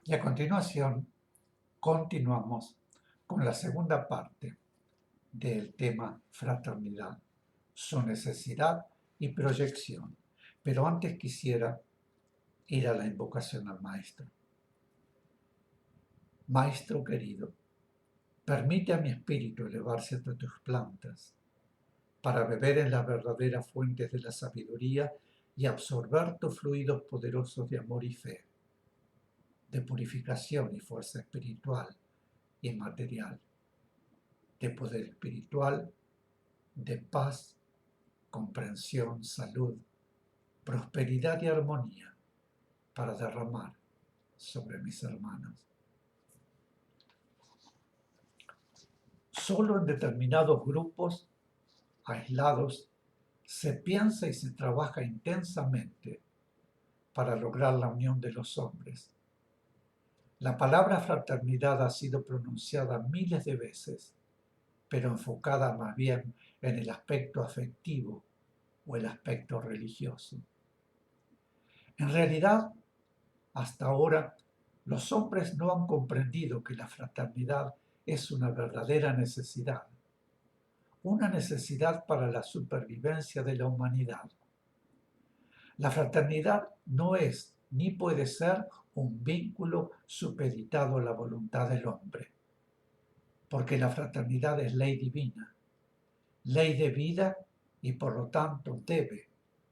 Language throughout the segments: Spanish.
Y a continuación continuamos con la segunda parte del tema fraternidad, su necesidad y proyección. Pero antes quisiera ir a la invocación al Maestro. Maestro querido, permite a mi espíritu elevarse hasta tus plantas, para beber en las verdaderas fuentes de la sabiduría y absorber tus fluidos poderosos de amor y fe, de purificación y fuerza espiritual y material, de poder espiritual, de paz, comprensión, salud, prosperidad y armonía para derramar sobre mis hermanos. Solo en determinados grupos aislados se piensa y se trabaja intensamente para lograr la unión de los hombres. La palabra fraternidad ha sido pronunciada miles de veces, pero enfocada más bien en el aspecto afectivo o el aspecto religioso. En realidad, hasta ahora, los hombres no han comprendido que la fraternidad es una verdadera necesidad, una necesidad para la supervivencia de la humanidad. La fraternidad no es ni puede ser un vínculo supeditado a la voluntad del hombre, porque la fraternidad es ley divina, ley de vida y por lo tanto debe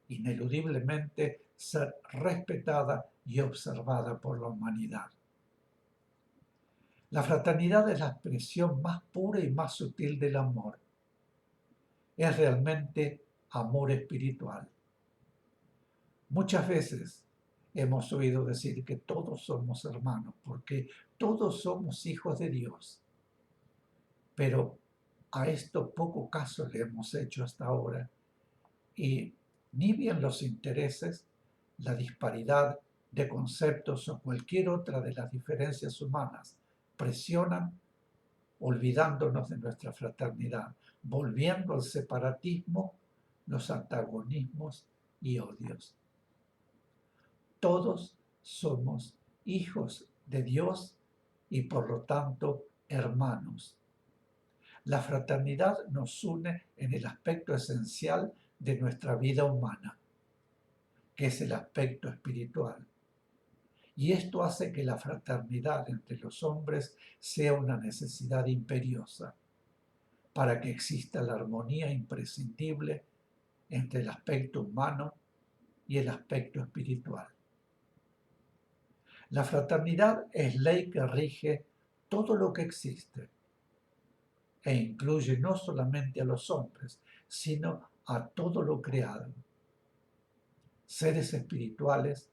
ineludiblemente ser respetada y observada por la humanidad. La fraternidad es la expresión más pura y más sutil del amor. Es realmente amor espiritual. Muchas veces hemos oído decir que todos somos hermanos, porque todos somos hijos de Dios. Pero a esto poco caso le hemos hecho hasta ahora. Y ni bien los intereses, la disparidad de conceptos o cualquier otra de las diferencias humanas presionan, olvidándonos de nuestra fraternidad, volviendo al separatismo, los antagonismos y odios. Todos somos hijos de Dios y por lo tanto hermanos. La fraternidad nos une en el aspecto esencial de nuestra vida humana, que es el aspecto espiritual. Y esto hace que la fraternidad entre los hombres sea una necesidad imperiosa para que exista la armonía imprescindible entre el aspecto humano y el aspecto espiritual. La fraternidad es ley que rige todo lo que existe e incluye no solamente a los hombres, sino a todo lo creado. Seres espirituales,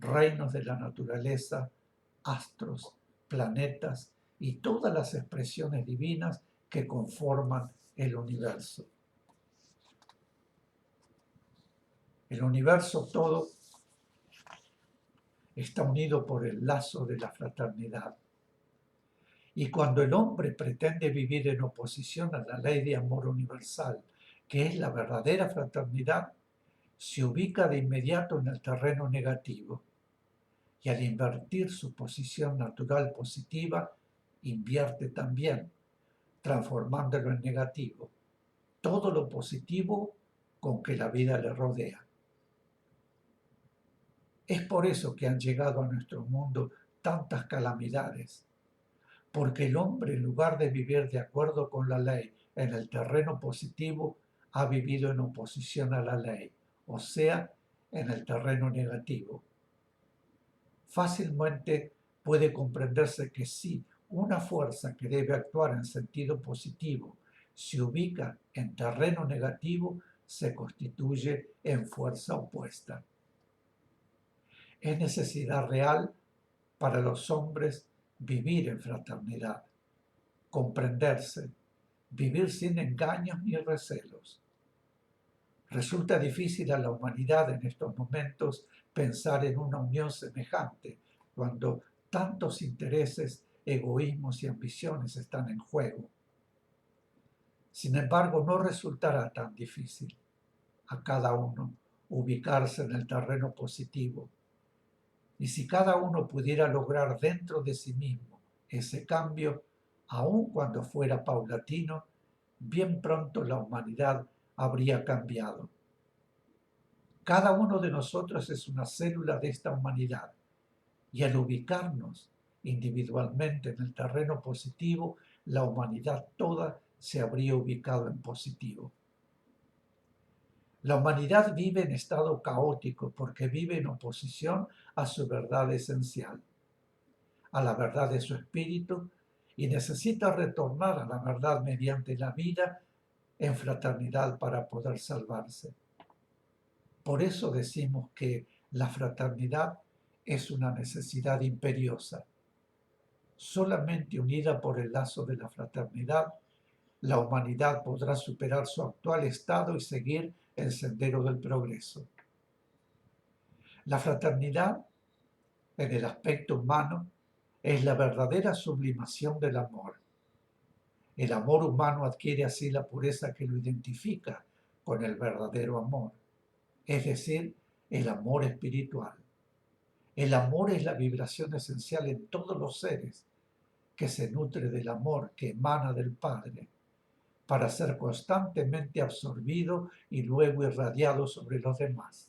reinos de la naturaleza, astros, planetas y todas las expresiones divinas que conforman el universo. El universo todo está unido por el lazo de la fraternidad. Y cuando el hombre pretende vivir en oposición a la ley de amor universal, que es la verdadera fraternidad, se ubica de inmediato en el terreno negativo. Y al invertir su posición natural positiva, invierte también, transformándolo en negativo, todo lo positivo con que la vida le rodea. Es por eso que han llegado a nuestro mundo tantas calamidades, porque el hombre, en lugar de vivir de acuerdo con la ley en el terreno positivo, ha vivido en oposición a la ley, o sea, en el terreno negativo. Fácilmente puede comprenderse que si una fuerza que debe actuar en sentido positivo se ubica en terreno negativo, se constituye en fuerza opuesta. Es necesidad real para los hombres vivir en fraternidad, comprenderse, vivir sin engaños ni recelos. Resulta difícil a la humanidad en estos momentos pensar en una unión semejante, cuando tantos intereses, egoísmos y ambiciones están en juego. Sin embargo, no resultará tan difícil a cada uno ubicarse en el terreno positivo Y si cada uno pudiera lograr dentro de sí mismo ese cambio, aun cuando fuera paulatino, bien pronto la humanidad habría cambiado. Cada uno de nosotros es una célula de esta humanidad y al ubicarnos individualmente en el terreno positivo, la humanidad toda se habría ubicado en positivo. La humanidad vive en estado caótico porque vive en oposición a su verdad esencial, a la verdad de su espíritu, y necesita retornar a la verdad mediante la vida en fraternidad para poder salvarse. Por eso decimos que la fraternidad es una necesidad imperiosa. Solamente unida por el lazo de la fraternidad, la humanidad podrá superar su actual estado y seguir el sendero del progreso. La fraternidad, en el aspecto humano, es la verdadera sublimación del amor. El amor humano adquiere así la pureza que lo identifica con el verdadero amor, es decir, el amor espiritual. El amor es la vibración esencial en todos los seres, que se nutre del amor que emana del Padre, para ser constantemente absorbido y luego irradiado sobre los demás.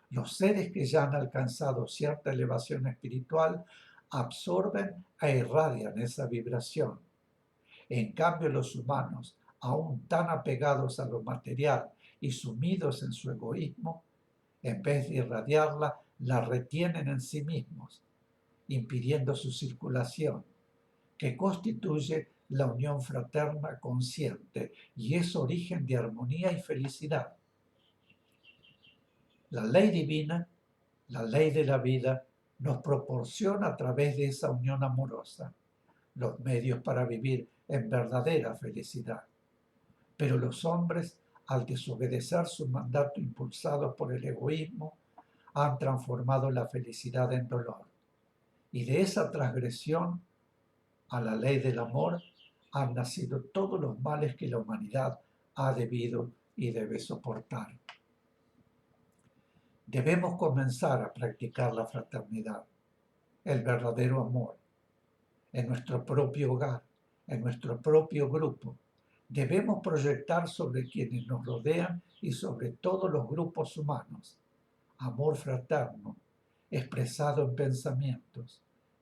Los seres que ya han alcanzado cierta elevación espiritual absorben e irradian esa vibración. En cambio, los humanos, aún tan apegados a lo material y sumidos en su egoísmo, en vez de irradiarla, la retienen en sí mismos, impidiendo su circulación, que constituye la unión fraterna consciente y es origen de armonía y felicidad. La ley divina, la ley de la vida, nos proporciona a través de esa unión amorosa los medios para vivir en verdadera felicidad. Pero los hombres, al desobedecer su mandato impulsados por el egoísmo, han transformado la felicidad en dolor. Y de esa transgresión a la ley del amor han nacido todos los males que la humanidad ha debido y debe soportar. Debemos comenzar a practicar la fraternidad, el verdadero amor, en nuestro propio hogar, en nuestro propio grupo. Debemos proyectar sobre quienes nos rodean y sobre todos los grupos humanos amor fraterno, expresado en pensamientos,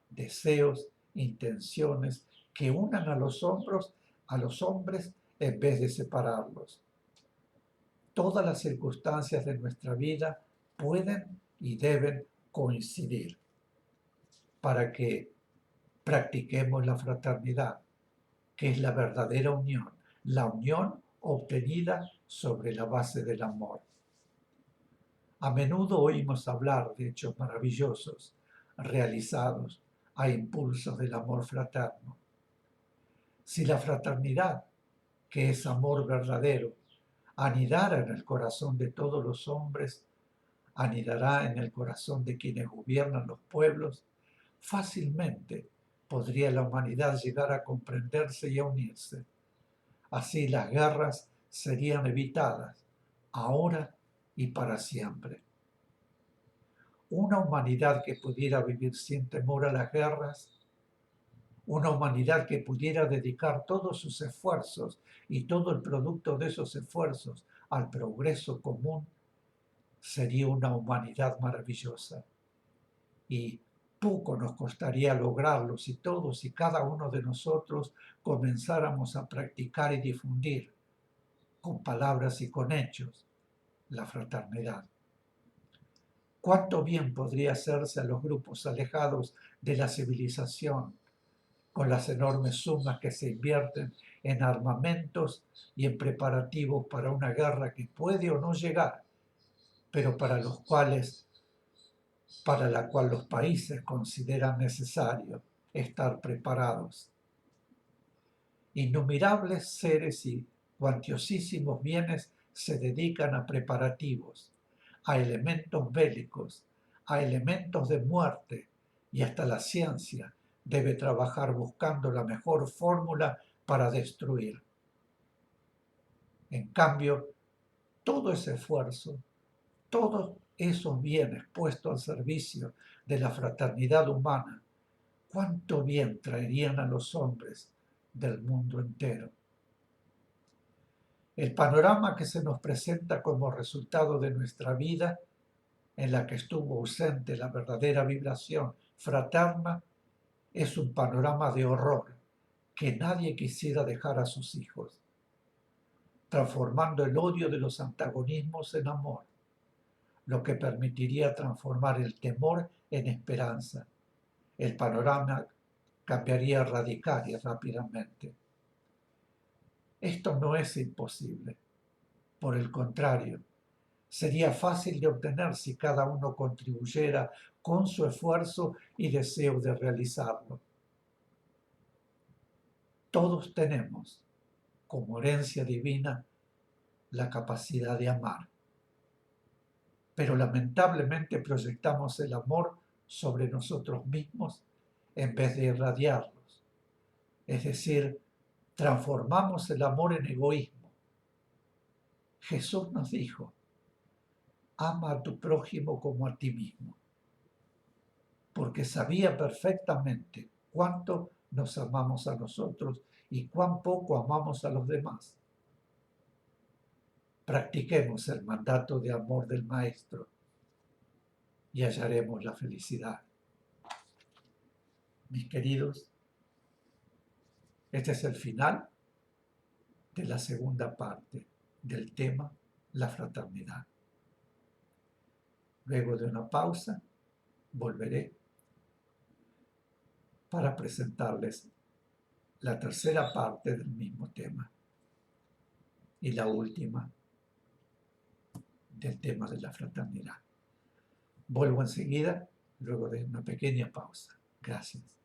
deseos, intenciones que unan a los hombres en vez de separarlos. Todas las circunstancias de nuestra vida pueden y deben coincidir para que practiquemos la fraternidad, que es la verdadera unión, la unión obtenida sobre la base del amor. A menudo oímos hablar de hechos maravillosos realizados a impulsos del amor fraterno. Si la fraternidad, que es amor verdadero, anidara en el corazón de todos los hombres, anidará en el corazón de quienes gobiernan los pueblos, fácilmente podría la humanidad llegar a comprenderse y a unirse. Así las guerras serían evitadas, ahora y para siempre. Una humanidad que pudiera vivir sin temor a las guerras, una humanidad que pudiera dedicar todos sus esfuerzos y todo el producto de esos esfuerzos al progreso común, sería una humanidad maravillosa. Y poco nos costaría lograrlo si todos y cada uno de nosotros comenzáramos a practicar y difundir, con palabras y con hechos, la fraternidad. ¿Cuánto bien podría hacerse a los grupos alejados de la civilización con las enormes sumas que se invierten en armamentos y en preparativos para una guerra que puede o no llegar, pero para la cual los países consideran necesario estar preparados? Innumerables seres y cuantiosísimos bienes se dedican a preparativos, a elementos bélicos, a elementos de muerte, y hasta la ciencia debe trabajar buscando la mejor fórmula para destruir. En cambio, todo ese esfuerzo, todo esos bienes puestos al servicio de la fraternidad humana, cuánto bien traerían a los hombres del mundo entero. El panorama que se nos presenta como resultado de nuestra vida, en la que estuvo ausente la verdadera vibración fraterna, es un panorama de horror que nadie quisiera dejar a sus hijos, transformando el odio de los antagonismos en amor, lo que permitiría transformar el temor en esperanza. El panorama cambiaría radical y rápidamente. Esto no es imposible. Por el contrario, sería fácil de obtener si cada uno contribuyera con su esfuerzo y deseo de realizarlo. Todos tenemos, como herencia divina, la capacidad de amar. Pero lamentablemente proyectamos el amor sobre nosotros mismos en vez de irradiarlos. Es decir, transformamos el amor en egoísmo. Jesús nos dijo, ama a tu prójimo como a ti mismo, porque sabía perfectamente cuánto nos amamos a nosotros y cuán poco amamos a los demás. Practiquemos el mandato de amor del Maestro y hallaremos la felicidad. Mis queridos, este es el final de la segunda parte del tema la fraternidad. Luego de una pausa, volveré para presentarles la tercera parte del mismo tema y la última del tema de la fraternidad. Vuelvo enseguida, luego de una pequeña pausa. Gracias.